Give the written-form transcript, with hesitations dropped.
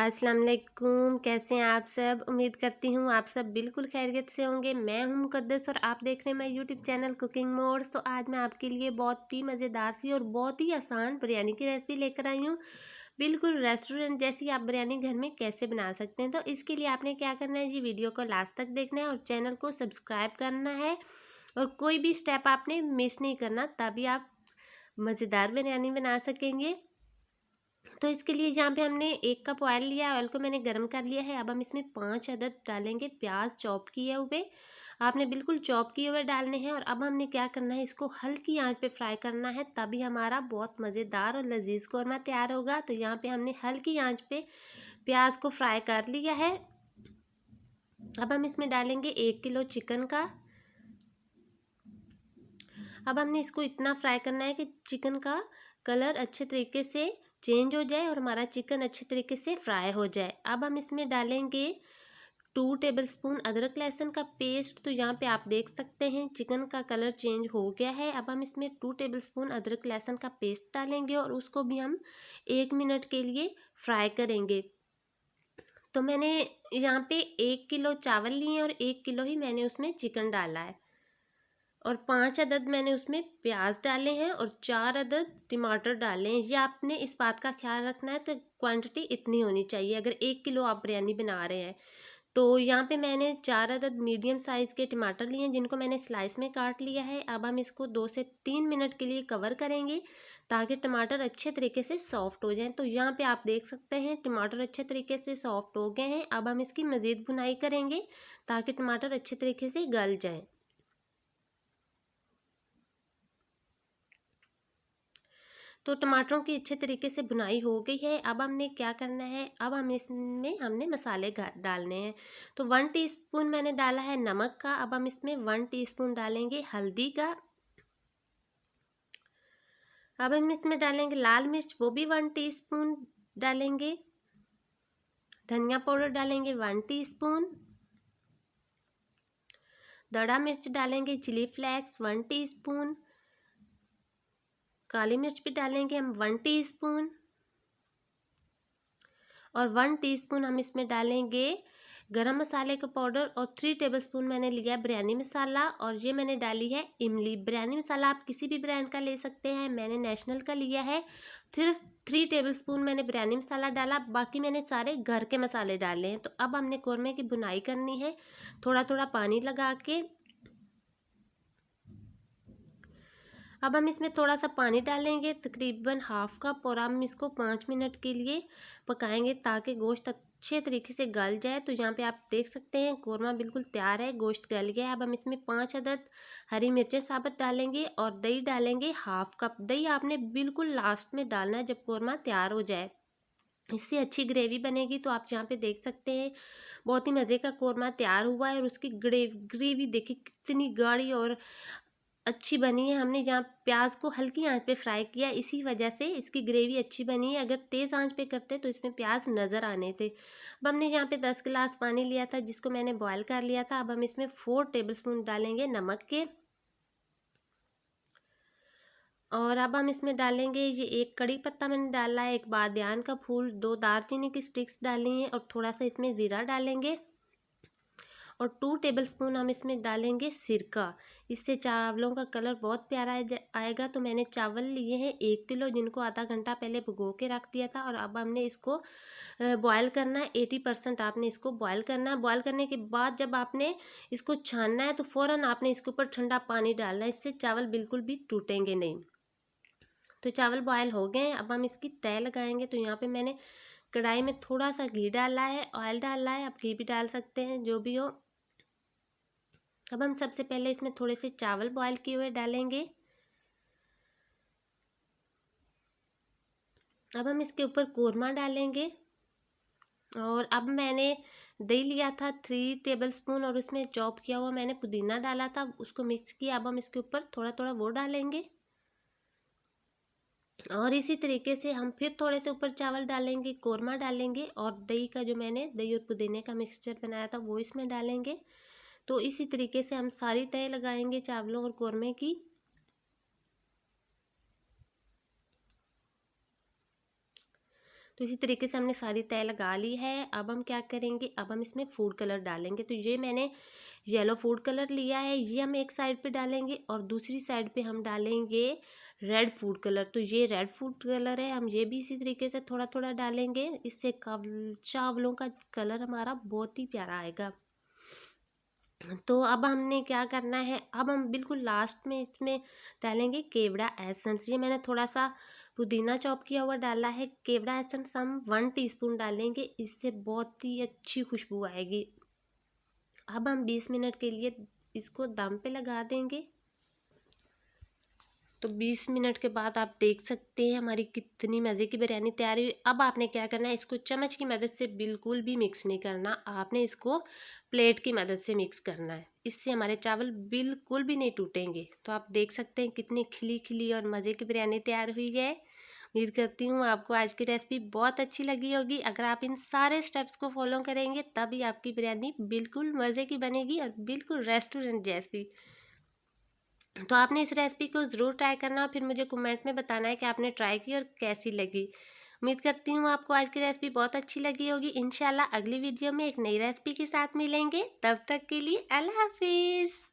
अस्सलाम वालेकुम। कैसे हैं आप सब? उम्मीद करती हूँ आप सब बिल्कुल खैरियत से होंगे। मैं हूँ मुक़द्दस और आप देख रहे हैं मेरा यूट्यूब चैनल कुकिंग मोड्स। तो आज मैं आपके लिए बहुत ही मज़ेदार सी और बहुत ही आसान बिरयानी की रेसिपी लेकर आई हूँ। बिल्कुल रेस्टोरेंट जैसी आप बिरयानी घर में कैसे बना सकते हैं। तो इसके लिए आपने क्या करना है जी, वीडियो को लास्ट तक देखना है और चैनल को सब्सक्राइब करना है और कोई भी स्टेप आपने मिस नहीं करना, तभी आप मज़ेदार बिरयानी बना सकेंगे। तो इसके लिए यहाँ पे हमने 1 कप ऑयल लिया। ऑयल को मैंने गर्म कर लिया है। अब हम इसमें 5 अदद डालेंगे प्याज चॉप किए हुए। आपने बिल्कुल चॉप किए हुए डालने हैं। और अब हमने क्या करना है, इसको हल्की आंच पे फ्राई करना है, तभी हमारा बहुत मज़ेदार और लजीज कौरमा तैयार होगा। तो यहाँ पे हमने हल्की आंच पे प्याज को फ्राई कर लिया है। अब हम इसमें डालेंगे 1 किलो चिकन का। अब हमने इसको इतना फ्राई करना है कि चिकन का कलर अच्छे तरीके से चेंज हो जाए और हमारा चिकन अच्छे तरीके से फ्राई हो जाए। अब हम इसमें डालेंगे 2 टेबलस्पून अदरक लहसुन का पेस्ट। तो यहाँ पे आप देख सकते हैं चिकन का कलर चेंज हो गया है। अब हम इसमें 2 टेबलस्पून अदरक लहसुन का पेस्ट डालेंगे और उसको भी हम 1 मिनट के लिए फ्राई करेंगे। तो मैंने यहाँ पे 1 किलो चावल लिए हैं और 1 किलो ही मैंने उसमें चिकन डाला है और 5 अदद मैंने उसमें प्याज डाले हैं और 4 अदद टमाटर डाले हैं। ये आपने इस बात का ख्याल रखना है, तो क्वांटिटी इतनी होनी चाहिए अगर 1 किलो आप बिरयानी बना रहे हैं। तो यहाँ पे मैंने 4 अदद मीडियम साइज़ के टमाटर लिए हैं, जिनको मैंने स्लाइस में काट लिया है। अब हम इसको 2 से 3 मिनट के लिए कवर करेंगे ताकि टमाटर अच्छे तरीके से सॉफ्ट हो जाएं। तो यहाँ पे आप देख सकते हैं टमाटर अच्छे तरीके से सॉफ्ट हो गए हैं। अब हम इसकी मज़ीद भुनाई करेंगे ताकि टमाटर अच्छे तरीके से गल जाएँ। तो टमाटरों की अच्छे तरीके से भुनाई हो गई है। अब हमने क्या करना है, अब हम इसमें हमने मसाले डालने हैं। तो 1 टीस्पून मैंने डाला है नमक का। अब हम इसमें 1 टीस्पून डालेंगे हल्दी का। अब हम इसमें डालेंगे लाल मिर्च, वो भी 1 टीस्पून डालेंगे। धनिया पाउडर डालेंगे 1 टीस्पून। दड़ा मिर्च डालेंगे, चिली फ्लेक्स 1 टीस्पून। काली मिर्च भी डालेंगे हम 1 टीस्पून और 1 टीस्पून हम इसमें डालेंगे गरम मसाले का पाउडर और 3 टेबलस्पून मैंने लिया है बिरयानी मसाला और ये मैंने डाली है इमली। बिरयानी मसाला आप किसी भी ब्रांड का ले सकते हैं, मैंने नेशनल का लिया है। सिर्फ 3 टेबलस्पून मैंने बिरयानी मसाला डाला, बाकी मैंने सारे घर के मसाले डाले हैं। तो अब हमने कौरमे की भुनाई करनी है थोड़ा थोड़ा पानी लगा के। अब हम इसमें थोड़ा सा पानी डालेंगे, तकरीबन हाफ कप, और हम इसको 5 मिनट के लिए पकाएंगे ताकि गोश्त अच्छे तरीके से गल जाए। तो यहाँ पे आप देख सकते हैं कौरमा बिल्कुल तैयार है, गोश्त गल गया है। अब हम इसमें 5 अदद हरी मिर्चें साबुत डालेंगे और दही डालेंगे हाफ कप। दही आपने बिल्कुल लास्ट में डालना है जब कौरमा तैयार हो जाए, इससे अच्छी ग्रेवी बनेगी। तो आप यहाँ पे देख सकते हैं बहुत ही मज़े का कौरमा तैयार हुआ है और उसकी ग्रेवी देखिए कितनी गाढ़ी और अच्छी बनी है। हमने जहाँ प्याज को हल्की आंच पे फ्राई किया, इसी वजह से इसकी ग्रेवी अच्छी बनी है। अगर तेज़ आंच पे करते तो इसमें प्याज नज़र आने थे। अब हमने यहाँ पे 10 गिलास पानी लिया था जिसको मैंने बॉयल कर लिया था। अब हम इसमें 4 टेबलस्पून डालेंगे नमक के और अब हम इसमें डालेंगे ये 1 कड़ी पत्ता मैंने डाला है, 1 बादियान का फूल, 2 दालचीनी की स्टिक्स डाली हैं और थोड़ा सा इसमें ज़ीरा डालेंगे और 2 टेबलस्पून हम इसमें डालेंगे सिरका। इससे चावलों का कलर बहुत प्यारा आएगा। तो मैंने चावल लिए हैं 1 किलो, जिनको आधा घंटा पहले भिगो के रख दिया था और अब हमने इसको बॉयल करना है। 80% आपने इसको बॉयल करना है। बॉयल करने के बाद जब आपने इसको छानना है तो फ़ौरन आपने इसके ऊपर ठंडा पानी डालना है, इससे चावल बिल्कुल भी टूटेंगे नहीं। तो चावल बॉयल हो गए हैं, अब हम इसकी तय लगाएंगे। तो यहाँ पे मैंने कढ़ाई में थोड़ा सा घी डाला है, ऑयल डाला है, आप घी भी डाल सकते हैं जो भी हो। अब हम सबसे पहले इसमें थोड़े से चावल बॉयल किए हुए डालेंगे। अब हम इसके ऊपर कौरमा डालेंगे और अब मैंने दही लिया था 3 टेबलस्पून और उसमें चॉप किया हुआ मैंने पुदीना डाला था, उसको मिक्स किया। अब हम इसके ऊपर थोड़ा थोड़ा वो डालेंगे और इसी तरीके से हम फिर थोड़े से ऊपर चावल डालेंगे, कौरमा डालेंगे और दही का जो मैंने दही और पुदीने का मिक्सचर बनाया था वो इसमें डालेंगे। तो इसी तरीके से हम सारी तय लगाएंगे चावलों और कौरमे की। तो इसी तरीके से हमने सारी तय लगा ली है। अब हम क्या करेंगे, अब हम इसमें फूड कलर डालेंगे। तो ये मैंने येलो फूड कलर लिया है, ये हम एक साइड पे डालेंगे और दूसरी साइड पे हम डालेंगे रेड फूड कलर। तो ये रेड फूड कलर है, हम ये भी इसी तरीके से थोड़ा थोड़ा डालेंगे। इससे चावलों का कलर हमारा बहुत ही प्यारा आएगा। तो अब हमने क्या करना है, अब हम बिल्कुल लास्ट में इसमें डालेंगे केवड़ा एसेंस। ये मैंने थोड़ा सा पुदीना चॉप किया हुआ डाला है। केवड़ा एसेंस हम 1 टीस्पून डालेंगे, इससे बहुत ही अच्छी खुशबू आएगी। अब हम 20 मिनट के लिए इसको दम पे लगा देंगे। तो 20 मिनट के बाद आप देख सकते हैं हमारी कितनी मज़े की बिरयानी तैयार हुई। अब आपने क्या करना है, इसको चम्मच की मदद से बिल्कुल भी मिक्स नहीं करना, आपने इसको प्लेट की मदद से मिक्स करना है। इससे हमारे चावल बिल्कुल भी नहीं टूटेंगे। तो आप देख सकते हैं कितनी खिली खिली और मज़े की बिरयानी तैयार हुई है। उम्मीद करती हूँ आपको आज की रेसिपी बहुत अच्छी लगी होगी। अगर आप इन सारे स्टेप्स को फॉलो करेंगे तभी आपकी बिरयानी बिल्कुल मज़े की बनेगी और बिल्कुल रेस्टोरेंट जैसी। तो आपने इस रेसिपी को ज़रूर ट्राई करना और फिर मुझे कमेंट में बताना है कि आपने ट्राई की और कैसी लगी। उम्मीद करती हूँ आपको आज की रेसिपी बहुत अच्छी लगी होगी। इंशाल्लाह अगली वीडियो में एक नई रेसिपी के साथ मिलेंगे। तब तक के लिए अल्लाह हाफिज़।